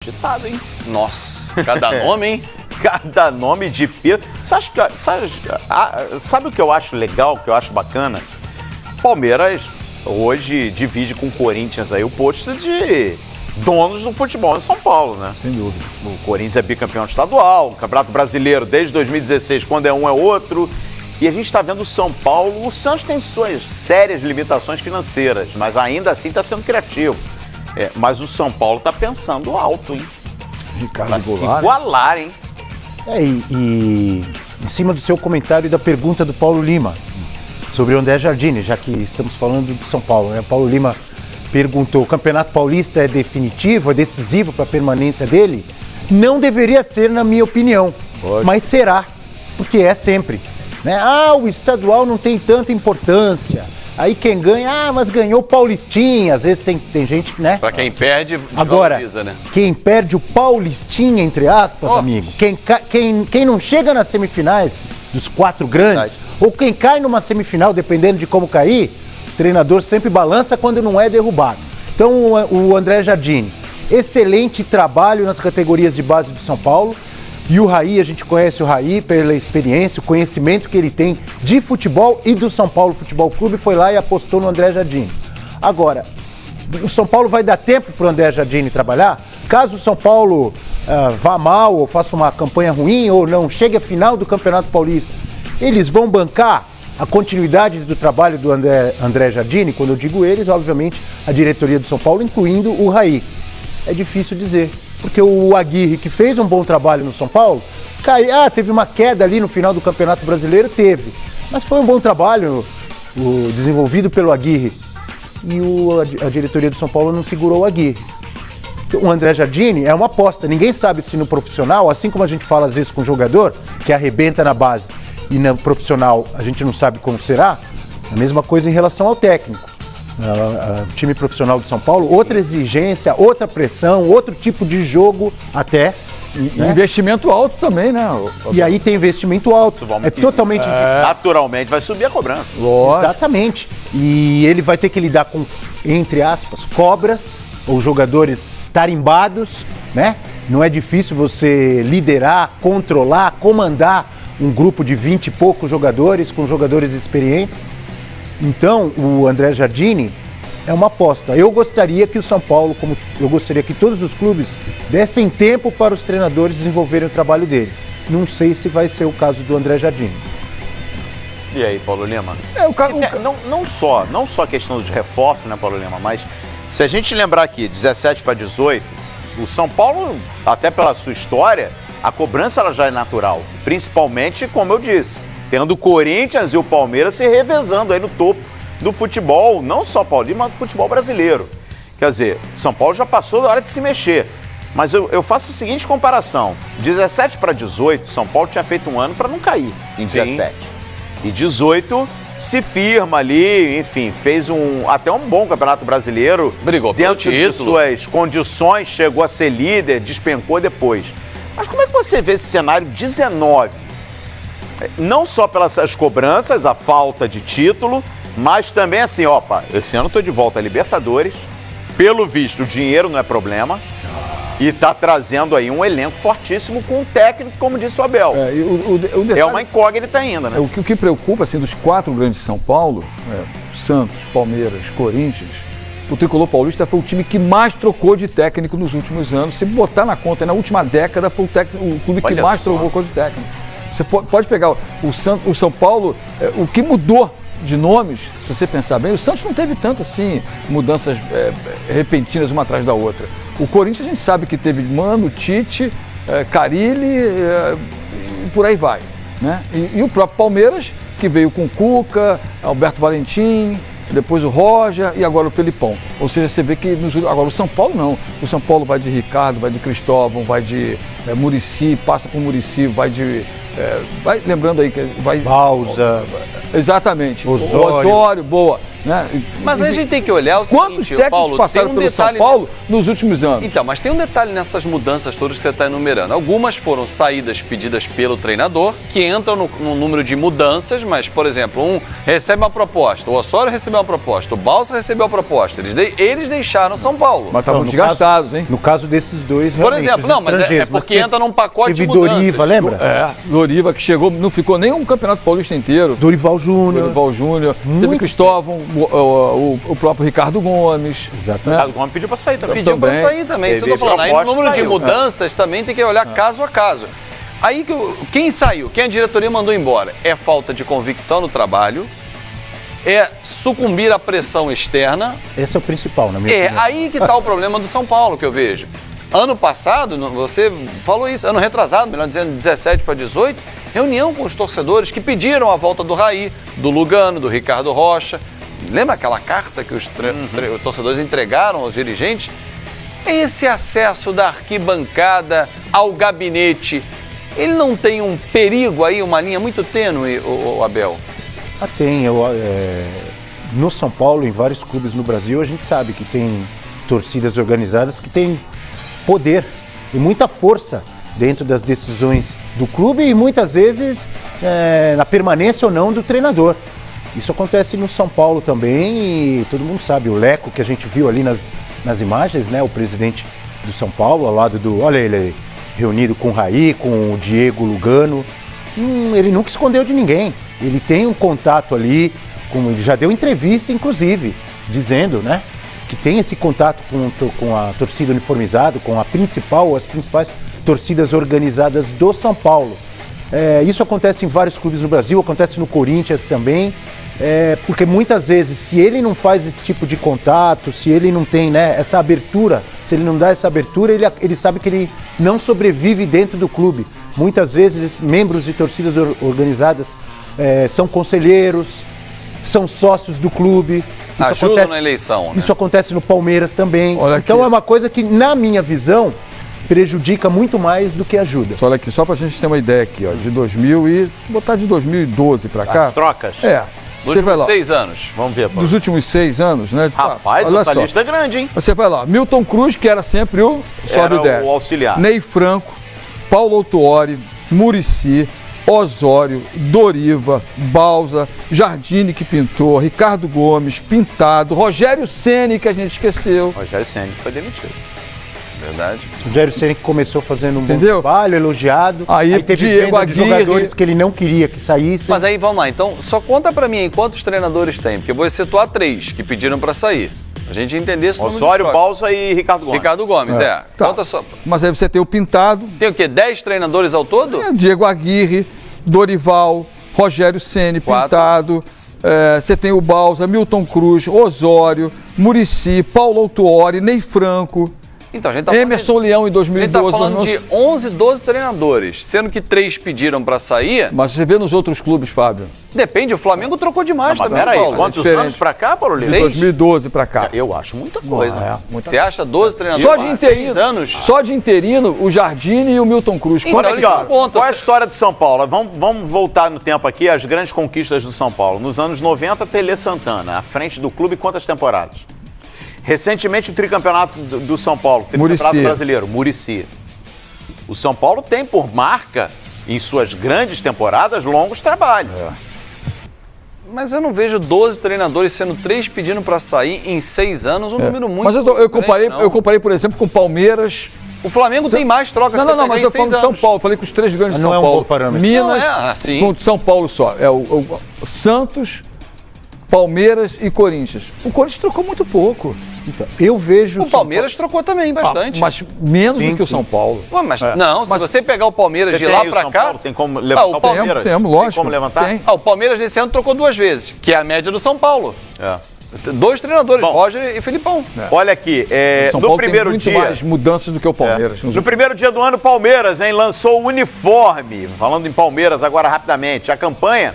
Ditado, hein? Nossa, cada nome, hein? Cada nome de peso. Sabe o que eu acho legal, o que eu acho bacana? Palmeiras hoje divide com o Corinthians aí o posto de donos do futebol em São Paulo, né? Sem dúvida. O Corinthians é bicampeão estadual, o Campeonato Brasileiro desde 2016, quando é um é outro. E a gente está vendo o São Paulo, o Santos tem suas sérias limitações financeiras, mas ainda assim está sendo criativo. Mas o São Paulo está pensando alto, hein? Para se igualar, hein? E em cima do seu comentário e da pergunta do Paulo Lima sobre o André Jardine, já que estamos falando de São Paulo, né? O Paulo Lima perguntou: o Campeonato Paulista é definitivo, é decisivo para a permanência dele? Não deveria ser, na minha opinião, mas será, porque é sempre. Né? O estadual não tem tanta importância. Aí quem ganha, mas ganhou o Paulistinha. Às vezes tem gente, né? Pra quem perde, agora, né? Quem perde o Paulistinha, entre aspas, amigo, quem não chega nas semifinais dos 4 grandes, ou quem cai numa semifinal, dependendo de como cair, o treinador sempre balança quando não é derrubado. Então o André Jardine, excelente trabalho nas categorias de base do São Paulo. E o Raí, a gente conhece o Raí pela experiência, o conhecimento que ele tem de futebol e do São Paulo Futebol Clube, foi lá e apostou no André Jardine. Agora, o São Paulo vai dar tempo para o André Jardine trabalhar? Caso o São Paulo vá mal, ou faça uma campanha ruim, ou não chegue à final do Campeonato Paulista, eles vão bancar a continuidade do trabalho do André Jardine? Quando eu digo eles, obviamente, a diretoria do São Paulo, incluindo o Raí. É difícil dizer. Porque o Aguirre, que fez um bom trabalho no São Paulo, teve uma queda ali no final do Campeonato Brasileiro, teve. Mas foi um bom trabalho desenvolvido pelo Aguirre. E a diretoria do São Paulo não segurou o Aguirre. O André Jardine é uma aposta. Ninguém sabe se no profissional, assim como a gente fala às vezes com o jogador, que arrebenta na base, e no profissional a gente não sabe como será, a mesma coisa em relação ao técnico. O time profissional de São Paulo, outra exigência, outra pressão, outro tipo de jogo até. Né? Investimento alto também, né? E aí tem investimento alto. Totalmente. Naturalmente vai subir a cobrança. Lógico. Exatamente. E ele vai ter que lidar com, entre aspas, cobras ou jogadores tarimbados, né? Não é difícil você liderar, controlar, comandar um grupo de 20 e poucos jogadores, com jogadores experientes. Então, o André Jardine é uma aposta. Eu gostaria que o São Paulo, como eu gostaria que todos os clubes dessem tempo para os treinadores desenvolverem o trabalho deles. Não sei se vai ser o caso do André Jardine. E aí, Paulo Lima? Não só a questão de reforço, né, Paulo Lima, mas se a gente lembrar aqui, 17 para 18, o São Paulo, até pela sua história, a cobrança ela já é natural. Principalmente, como eu disse, tendo o Corinthians e o Palmeiras se revezando aí no topo do futebol, não só paulista, mas do futebol brasileiro. Quer dizer, São Paulo já passou da hora de se mexer. Mas eu faço a seguinte comparação. 17 para 18, São Paulo tinha feito um ano para não cair em 17. E 18 se firma ali, enfim, fez até um bom campeonato brasileiro. Brigou pelo título. Dentro de suas condições, chegou a ser líder, despencou depois. Mas como é que você vê esse cenário 19? Não só pelas cobranças, a falta de título, mas também assim, esse ano eu tô de volta a Libertadores. Pelo visto, o dinheiro não é problema. E tá trazendo aí um elenco fortíssimo com um técnico, como disse o Abel. Detalhe, é uma incógnita ainda, né? O que preocupa, assim, dos 4 grandes de São Paulo, Santos, Palmeiras, Corinthians, o Tricolor Paulista foi o time que mais trocou de técnico nos últimos anos. Se botar na conta, na última década, foi o clube que mais trocou de técnico. Você pode pegar o São Paulo, o que mudou de nomes, se você pensar bem, o Santos não teve tanto assim, mudanças repentinas uma atrás da outra. O Corinthians a gente sabe que teve Mano, Tite, Carille e por aí vai. Né? E o próprio Palmeiras, que veio com Cuca, Alberto Valentim, depois o Roger e agora o Felipão. Ou seja, você vê que agora o São Paulo não. O São Paulo vai de Ricardo, vai de Cristóvão, vai de Muricy, passa por Muricy, vai de... vai lembrando aí que vai... Bausa. Exatamente. Osório, boa. Né? Mas a gente tem que olhar o Quantos seguinte, técnicos Paulo, passaram tem um pelo São detalhe Paulo nos últimos anos? Então, mas tem um detalhe nessas mudanças todas que você está enumerando. Algumas foram saídas pedidas pelo treinador, que entram no número de mudanças, mas, por exemplo, um recebe uma proposta, o Osório recebeu uma proposta, o Balsa recebeu uma proposta. Eles deixaram São Paulo. Mas estavam desgastados, hein? No caso desses dois, Por realmente, exemplo, os não, mas é estrangeiros, porque teve- entra num pacote de teve mudanças. Doriva, lembra? Doriva que chegou, não ficou nem um Campeonato Paulista inteiro. Dorival Júnior. Dorival Júnior, teve Muito Cristóvão, o próprio Ricardo Gomes. Exatamente. Ricardo Gomes pediu pra sair também. Pediu para também. sair também, isso eu tô Teve falando. Aí no proposta, número de saiu. mudanças também tem que olhar caso a caso. Aí quem saiu, quem a diretoria mandou embora, é falta de convicção no trabalho, é sucumbir à pressão externa. Esse é o principal, na minha É opinião. aí que está o problema do São Paulo, que eu vejo. Ano passado, você falou isso, ano retrasado, melhor dizendo, 17 para 18, reunião com os torcedores que pediram a volta do Raí, do Lugano, do Ricardo Rocha. Lembra aquela carta que os torcedores entregaram aos dirigentes? Esse acesso da arquibancada ao gabinete, ele não tem um perigo aí, uma linha muito tênue, o Abel? Tem. No São Paulo, em vários clubes no Brasil, a gente sabe que tem torcidas organizadas que têm poder e muita força dentro das decisões do clube e muitas vezes na permanência ou não do treinador. Isso acontece no São Paulo também e todo mundo sabe, o Leco que a gente viu ali nas imagens, né, o presidente do São Paulo, ao lado olha ele aí, reunido com o Raí, com o Diego Lugano, ele nunca escondeu de ninguém, ele tem um contato ali, ele já deu entrevista inclusive, dizendo, né, que tem esse contato com a torcida uniformizada, com as principais torcidas organizadas do São Paulo. Isso acontece em vários clubes no Brasil, acontece no Corinthians também, porque muitas vezes, se ele não faz esse tipo de contato, se ele não tem, né, essa abertura, se ele não dá essa abertura, ele sabe que ele não sobrevive dentro do clube. Muitas vezes, membros de torcidas organizadas são conselheiros, são sócios do clube. Ajuda na eleição, né? Isso acontece no Palmeiras também. Olha Então aqui. é uma coisa que, na minha visão, prejudica muito mais do que ajuda. Olha aqui, só pra gente ter uma ideia aqui, ó, de 2012 pra cá. As trocas? Você vai lá. 6 anos. Vamos ver, Paulo. Dos últimos 6 anos, né? Rapaz, olha essa só. lista é grande, hein? Você vai lá, Milton Cruz, que era sempre o sobe Era o 10. o auxiliar. Ney Franco, Paulo Autuori, Muricy, Osório, Doriva, Balsa, Jardine que pintou, Ricardo Gomes, Pintado, Rogério Ceni que a gente esqueceu. Rogério Ceni foi demitido. Verdade. O Rogério Ceni que começou fazendo um Entendeu? bom trabalho, elogiado. Aí teve Diego venda de Aguirre. jogadores que ele não queria que saíssem. Mas aí, vamos lá. Então, só conta pra mim aí quantos treinadores tem, porque eu vou excetuar 3 que pediram pra sair. A gente entender esse número de Osório, trocas. Balsa e Ricardo Gomes. Ricardo Gomes, Tá. Conta só. Mas aí você tem o Pintado, Tem o quê? 10 treinadores ao todo? Diego Aguirre, Dorival, Rogério Ceni, 4. Pintado, você tem o Balsa, Milton Cruz, Osório, Muricy, Paulo Autuori, Ney Franco, Então, a gente tá Emerson Leão em a gente 2012. tá falando mas de 11, 12 treinadores, sendo que 3 pediram pra sair. Mas você vê nos outros clubes, Fábio, Depende, o Flamengo trocou demais Mas também, peraí, Paulo. quantos diferente. anos pra cá, Paulo de Lima? 2012 pra cá. Eu acho muita coisa. Você acha 12 treinadores? Só de interino, 6 anos? só de interino, o Jardine e o Milton Cruz. Então, Olha aqui, ó, ponto, qual é a assim. história de São Paulo? Vamos voltar no tempo aqui, as grandes conquistas do São Paulo. Nos anos 90, Tele Santana, à frente do clube, quantas temporadas? Recentemente, o tricampeonato do São Paulo, tricampeonato Muricy. brasileiro, Muricy. O São Paulo tem por marca, em suas grandes temporadas, longos trabalhos. Mas eu não vejo 12 treinadores, sendo 3 pedindo pra sair em 6 anos, um número muito Mas eu grande, comparei, não. eu comparei, por exemplo, com o Palmeiras. O Flamengo tem mais trocas Não, mas eu em falo 6 de São anos. Paulo, falei com os 3 grandes de Mas São não é um Paulo. bom parâmetro. Minas, Não é, assim. com São Paulo só. É o Santos, Palmeiras e Corinthians. O Corinthians trocou muito pouco. Então, eu vejo... O Palmeiras trocou também bastante. Mas menos Sim, do que o sim. São Paulo. Ué, mas não, se você pegar o Palmeiras Você de tem lá aí o pra São cá... Paulo? Tem como levantar o o Palmeiras? Temos, lógico. Tem como levantar? Tem. O Palmeiras nesse ano trocou 2 vezes, que é a média do São Paulo. É. 2 treinadores, Bom. Roger e Filipão. Olha aqui, São no Paulo primeiro tem muito dia... mais mudanças do que o Palmeiras. No primeiro dia do ano, Palmeiras, lançou o uniforme. Falando em Palmeiras agora rapidamente. A campanha